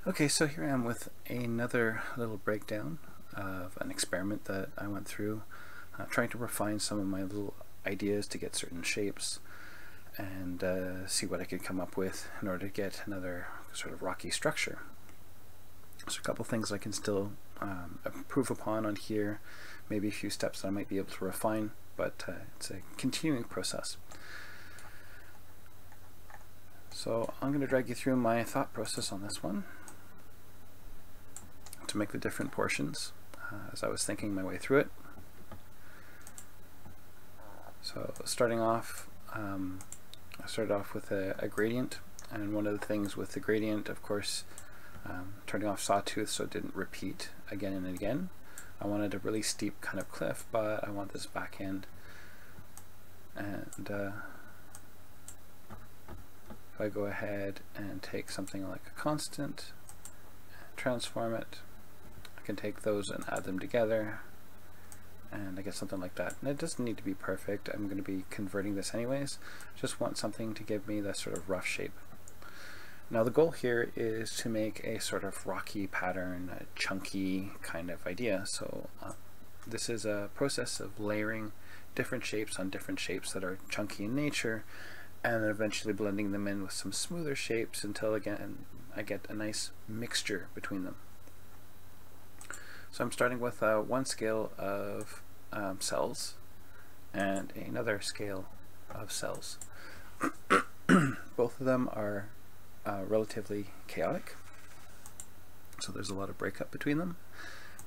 Okay, so here I am with another little breakdown of an experiment that I went through, trying to refine some of my little ideas to get certain shapes and see what I could come up with in order to get another sort of rocky structure. So a couple things I can still improve upon on here, maybe a few steps that I might be able to refine, but it's a continuing process. So I'm going to drag you through my thought process on this one to make the different portions as I was thinking my way through it. So starting off, I started off with a gradient, and one of the things with the gradient, of course, turning off sawtooth so it didn't repeat again and again. I wanted a really steep kind of cliff, but I want this back end. And if I go ahead and take something like a constant and transform it, I can take those and add them together, and I get something like that. And it doesn't need to be perfect. I'm going to be converting this anyways. Just want something to give me that sort of rough shape. Now the goal here is to make a sort of rocky pattern, a chunky kind of idea. So this is a process of layering different shapes on different shapes that are chunky in nature, and then eventually blending them in with some smoother shapes until again I get a nice mixture between them. So I'm starting with one scale of cells and another scale of cells. Both of them are relatively chaotic, so there's a lot of breakup between them,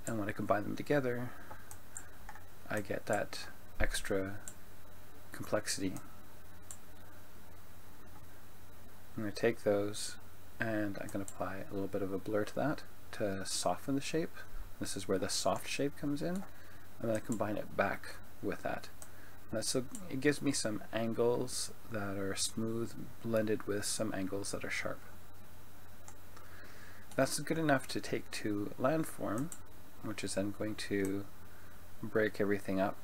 and when I combine them together I get that extra complexity. I'm going to take those and I'm going to apply a little bit of a blur to that to soften the shape. This is where the soft shape comes in, and then I combine it back with that. So it gives me some angles that are smooth blended with some angles that are sharp. That's good enough to take to landform, which is then going to break everything up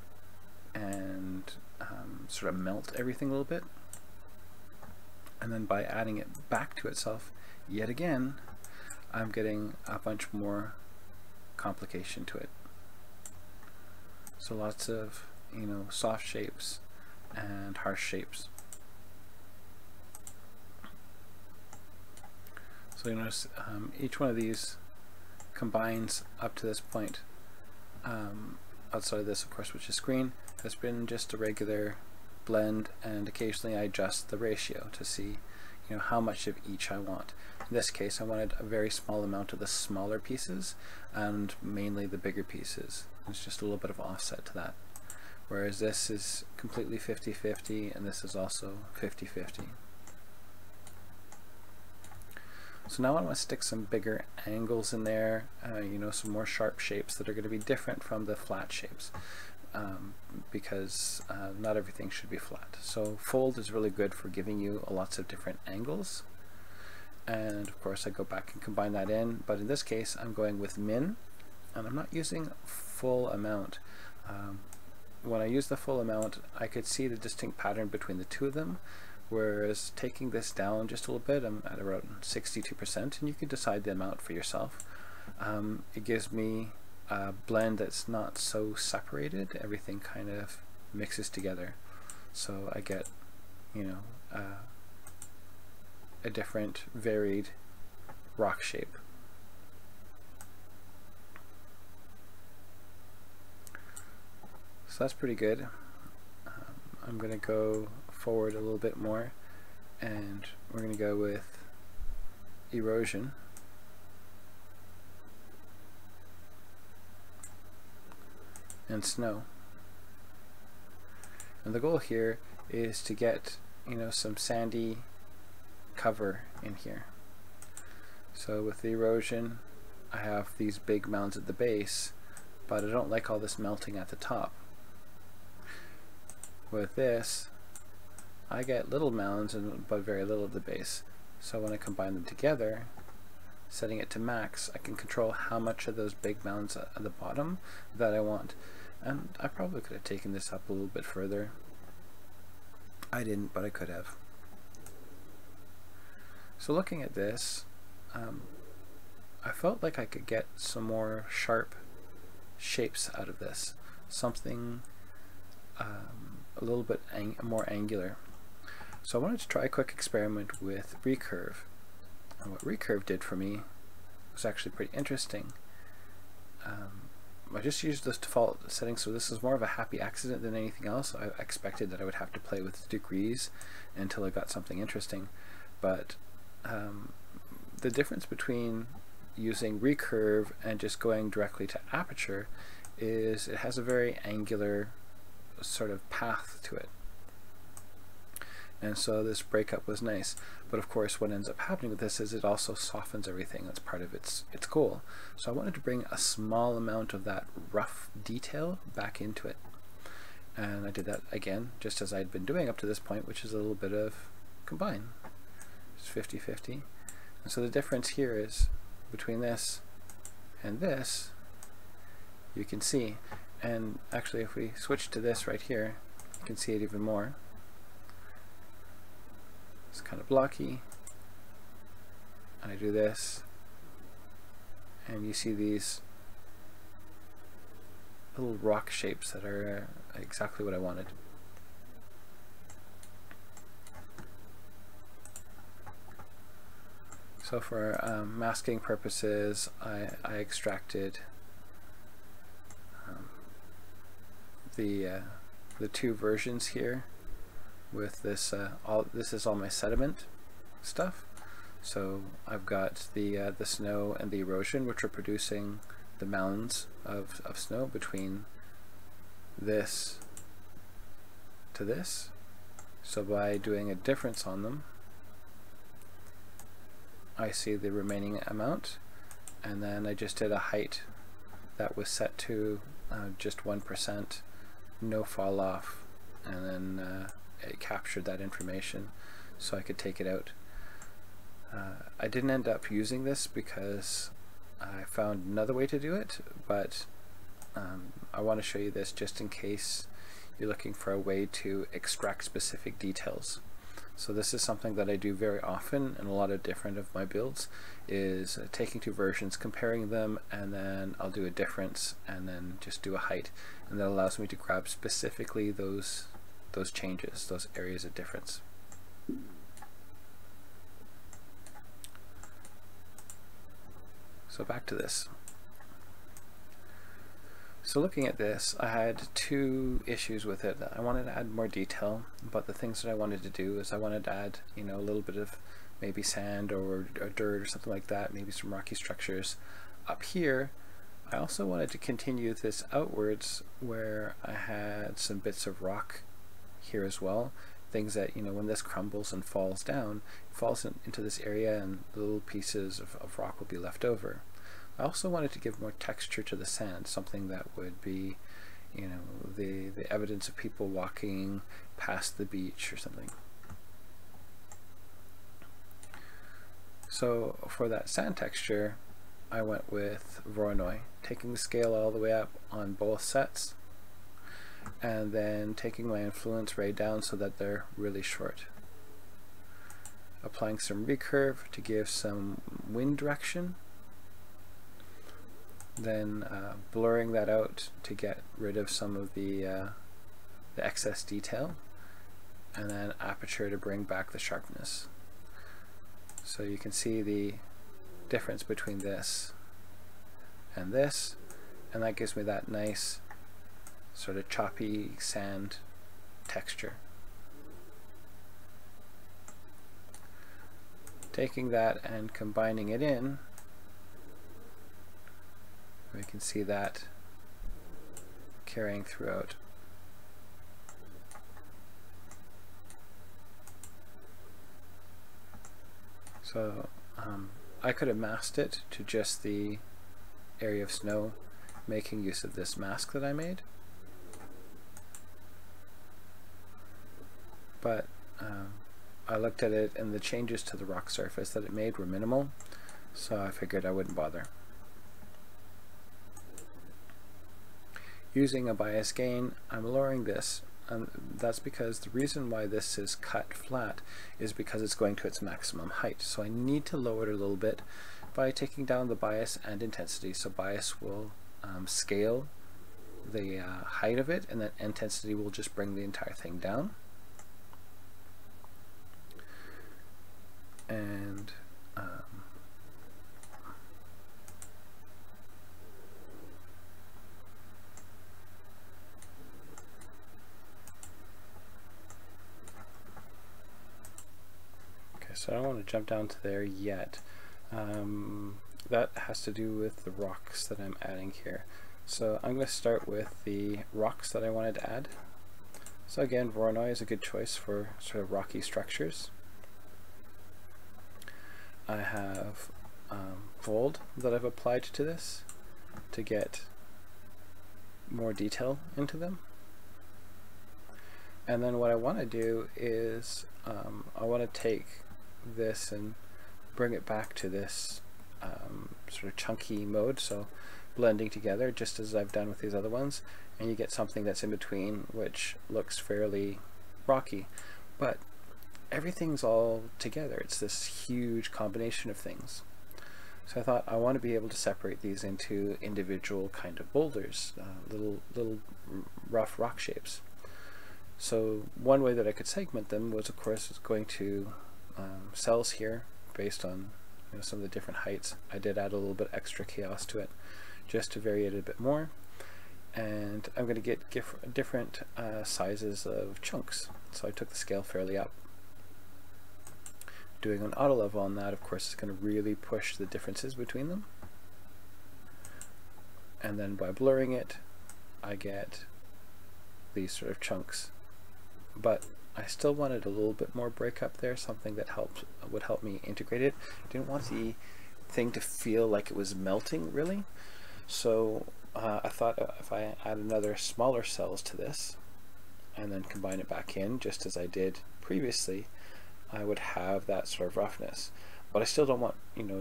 and sort of melt everything a little bit. And then by adding it back to itself yet again, I'm getting a bunch more complication to it. So lots of, soft shapes and harsh shapes. So you notice each one of these combines up to this point. Outside of this, of course, which is green, has been just a regular blend, and occasionally I adjust the ratio to see how much of each I want. In this case I wanted a very small amount of the smaller pieces and mainly the bigger pieces. There's just a little bit of offset to that, whereas this is completely 50-50 and this is also 50-50. So now I want to stick some bigger angles in there, some more sharp shapes that are going to be different from the flat shapes. Because not everything should be flat. So fold is really good for giving you lots of different angles, and of course I go back and combine that in, but in this case I'm going with min, and I'm not using full amount. When I use the full amount I could see the distinct pattern between the two of them, whereas taking this down just a little bit, I'm at around 62%, and you can decide the amount for yourself. It gives me a blend that's not so separated. Everything kind of mixes together, so I get a different varied rock shape. So that's pretty good. I'm going to go forward a little bit more, and we're going to go with erosion. And snow. And the goal here is to get some sandy cover in here. So with the erosion I have these big mounds at the base, but I don't like all this melting at the top. With this I get little mounds but very little at the base. So when I combine them together, setting it to max, I can control how much of those big mounds at the bottom that I want. And I probably could have taken this up a little bit further. I didn't, but I could have. So looking at this, I felt like I could get some more sharp shapes out of this, something a little bit more angular. So I wanted to try a quick experiment with recurve. And what recurve did for me was actually pretty interesting. I just used this default setting, so this is more of a happy accident than anything else. I expected that I would have to play with degrees until I got something interesting, but the difference between using recurve and just going directly to aperture is it has a very angular sort of path to it. And so this breakup was nice, but of course what ends up happening with this is it also softens everything. That's part of its goal. So I wanted to bring a small amount of that rough detail back into it. And I did that again, just as I'd been doing up to this point, which is a little bit of combine. It's 50-50. And so the difference here is between this and this, you can see. And actually if we switch to this right here, you can see it even more. It's kind of blocky. I do this, and you see these little rock shapes that are exactly what I wanted. So for masking purposes, I extracted the two versions here. With this, this is all my sediment stuff. So I've got the snow and the erosion, which are producing the mounds of snow between this to this. So by doing a difference on them, I see the remaining amount, and then I just did a height that was set to just 1%, no fall off, and then it captured that information so I could take it out. I didn't end up using this because I found another way to do it, but I want to show you this just in case you're looking for a way to extract specific details. So this is something that I do very often in a lot of different of my builds, is taking two versions, comparing them, and then I'll do a difference and then just do a height, and that allows me to grab specifically those changes, those areas of difference. So back to this. So looking at this, I had two issues with it. I wanted to add more detail, but the things that I wanted to do is I wanted to add, you know, a little bit of maybe sand or dirt or something like that, maybe some rocky structures up here. I also wanted to continue this outwards where I had some bits of rock here as well, things that, you know, when this crumbles and falls down, it falls into this area and little pieces of rock will be left over. I also wanted to give more texture to the sand, something that would be, you know, the evidence of people walking past the beach or something. So for that sand texture, I went with Voronoi, taking the scale all the way up on both sets, and then taking my influence right down so that they're really short. Applying some recurve to give some wind direction, then blurring that out to get rid of some of the excess detail, and then aperture to bring back the sharpness. So you can see the difference between this, and that gives me that nice sort of choppy sand texture. Taking that and combining it in, we can see that carrying throughout. So I could have masked it to just the area of snow, making use of this mask that I made. But I looked at it and the changes to the rock surface that it made were minimal, so I figured I wouldn't bother. Using a bias gain, I'm lowering this, and that's because the reason why this is cut flat is because it's going to its maximum height. So I need to lower it a little bit by taking down the bias and intensity. So bias will scale the height of it, and then intensity will just bring the entire thing down. And okay, so I don't want to jump down to there yet. That has to do with the rocks that I'm adding here. So I'm going to start with the rocks that I wanted to add. So again, Voronoi is a good choice for sort of rocky structures. I have Vold that I've applied to this to get more detail into them. And then what I want to do is I want to take this and bring it back to this sort of chunky mode, so blending together just as I've done with these other ones, and you get something that's in between which looks fairly rocky, but everything's all together. It's this huge combination of things. So I thought I want to be able to separate these into individual kind of boulders, little rough rock shapes. So one way that I could segment them was, of course, going to cells here based on some of the different heights. I did add a little bit extra chaos to it just to vary it a bit more, and I'm going to get different sizes of chunks. So I took the scale fairly up. Doing an auto level on that, of course, is going to really push the differences between them. And then by blurring it, I get these sort of chunks. But I still wanted a little bit more breakup there, something that would help me integrate it. I didn't want the thing to feel like it was melting, really. So I thought if I add another smaller cells to this, and then combine it back in, just as I did previously, I would have that sort of roughness. But I still don't want,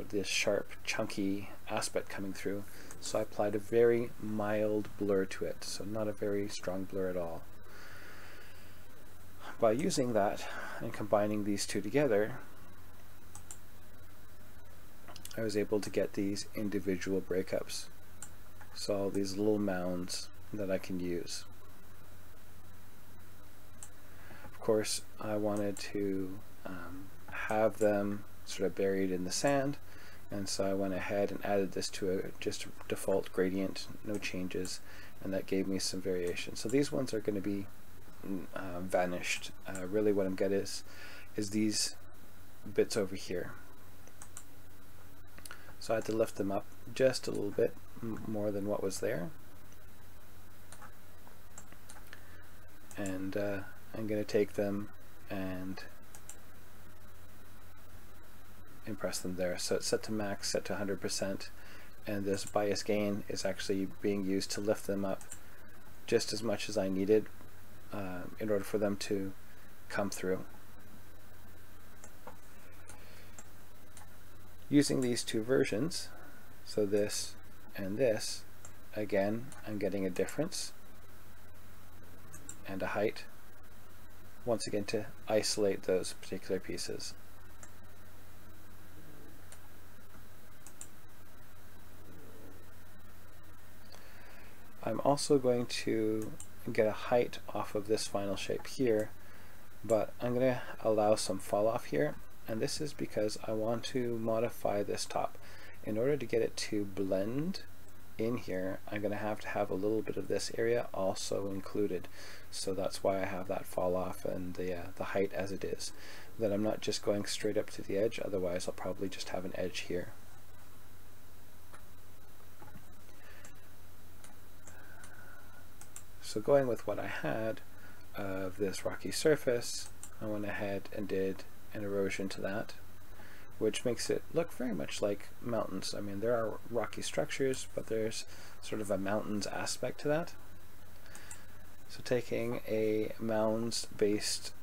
this sharp, chunky aspect coming through. So I applied a very mild blur to it, so not a very strong blur at all. By using that and combining these two together, I was able to get these individual breakups. So all these little mounds that I can use. Of course, I wanted to have them sort of buried in the sand, and so I went ahead and added this to just a default gradient, no changes, and that gave me some variation. So these ones are going to be vanished. Really what I'm getting is these bits over here. So I had to lift them up just a little bit more than what was there, and I'm going to take them and impress them there. So it's set to max, set to 100%, and this bias gain is actually being used to lift them up just as much as I needed in order for them to come through. Using these two versions, so this and this, again I'm getting a difference and a height, once again to isolate those particular pieces. I'm also going to get a height off of this final shape here, but I'm going to allow some fall off here, and this is because I want to modify this top. In order to get it to blend in here, I'm going to have a little bit of this area also included. So that's why I have that fall off and the height as it is. That I'm not just going straight up to the edge, otherwise I'll probably just have an edge here. So going with what I had of this rocky surface, I went ahead and did an erosion to that, which makes it look very much like mountains. I mean, there are rocky structures, but there's sort of a mountains aspect to that. So taking a mounds-based,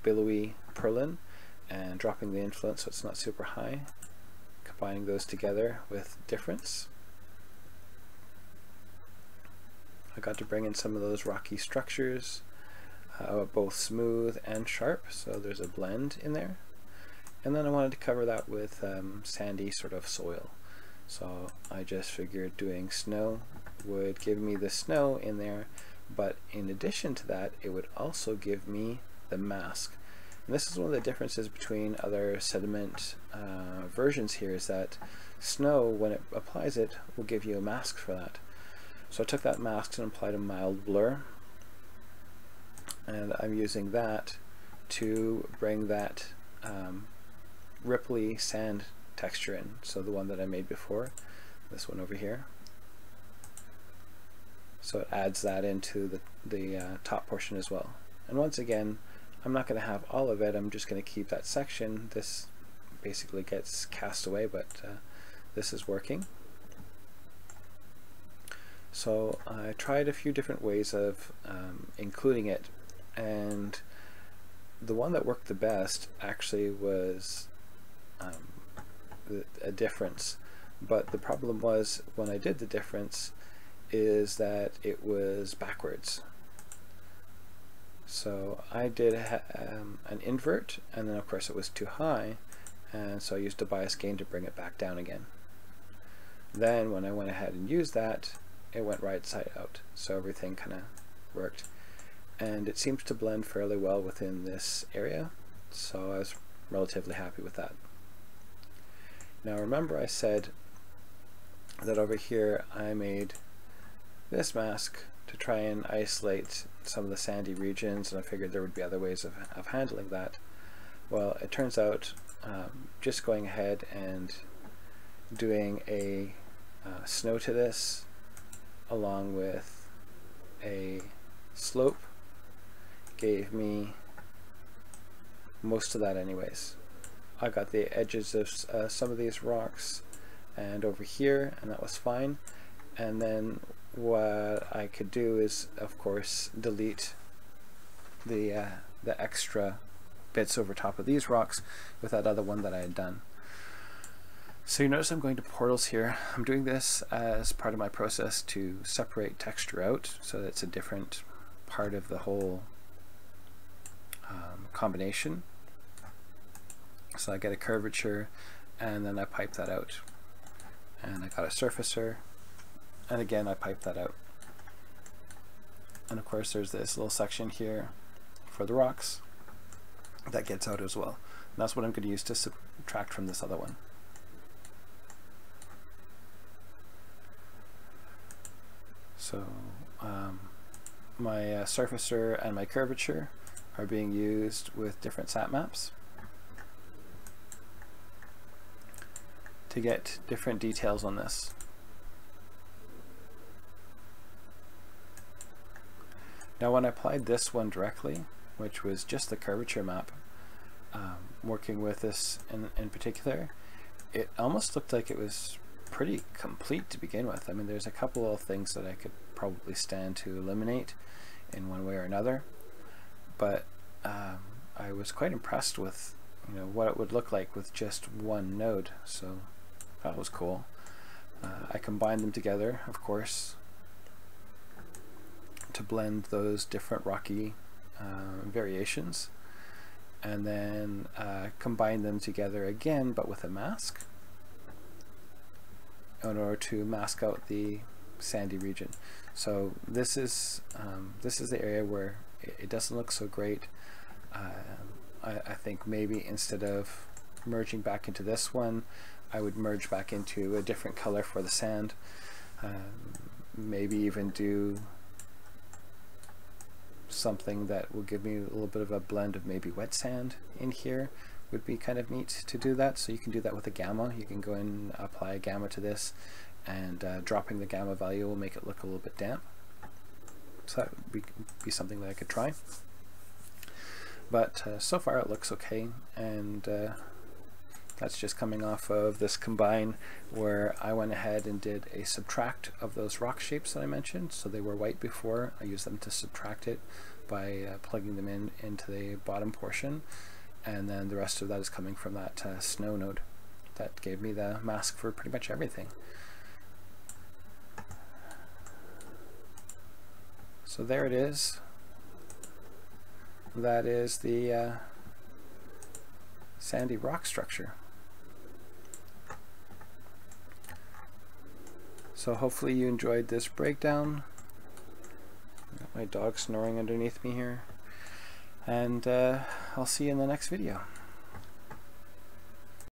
billowy purlin and dropping the influence so it's not super high, combining those together with difference. I got to bring in some of those rocky structures, both smooth and sharp, so there's a blend in there. And then I wanted to cover that with sandy sort of soil. So I just figured doing snow would give me the snow in there, but in addition to that, it would also give me the mask. And this is one of the differences between other sediment versions here, is that snow, when it applies it, will give you a mask for that. So I took that mask and applied a mild blur, and I'm using that to bring that ripply sand texture in. So the one that I made before, this one over here. So it adds that into the top portion as well. And once again, I'm not going to have all of it, I'm just going to keep that section. This basically gets cast away, but this is working. So I tried a few different ways of including it, and the one that worked the best actually was a difference. But the problem was, when I did the difference, is that it was backwards. So I did an invert, and then of course it was too high, and so I used a bias gain to bring it back down again. Then when I went ahead and used that, it went right side out, so everything kind of worked, and it seems to blend fairly well within this area, so I was relatively happy with that. Now remember, I said that over here I made this mask to try and isolate some of the sandy regions, and I figured there would be other ways of handling that. Well, it turns out just going ahead and doing a snow to this along with a slope gave me most of that anyways. I got the edges of some of these rocks and over here, and that was fine. And then what I could do is, of course, delete the extra bits over top of these rocks with that other one that I had done. So you notice I'm going to portals here. I'm doing this as part of my process to separate texture out, so that it's a different part of the whole combination. So I get a curvature, and then I pipe that out. And I got a surfacer, and again I pipe that out. And of course there's this little section here for the rocks that gets out as well. And that's what I'm going to use to subtract from this other one. So my surfacer and my curvature are being used with different sat maps to get different details on this. Now when I applied this one directly, which was just the curvature map, working with this in particular, it almost looked like it was pretty complete to begin with. I mean, there's a couple of things that I could probably stand to eliminate in one way or another, but I was quite impressed with what it would look like with just one node, so that was cool. I combined them together, of course, to blend those different rocky variations, and then combine them together again, but with a mask, in order to mask out the sandy region. So this is the area where it doesn't look so great. I think maybe instead of merging back into this one, I would merge back into a different color for the sand. Maybe even do something that will give me a little bit of a blend of maybe wet sand in here. Would be kind of neat to do that. So you can do that with a gamma. You can go and apply a gamma to this, and dropping the gamma value will make it look a little bit damp. So that would be something that I could try. But so far it looks okay, and that's just coming off of this combine where I went ahead and did a subtract of those rock shapes that I mentioned. So they were white before. I used them to subtract it by plugging them into the bottom portion, and then the rest of that is coming from that snow node that gave me the mask for pretty much everything. So there it is. That is the sandy rock structure. So hopefully you enjoyed this breakdown. Got my dog snoring underneath me here. And I'll see you in the next video.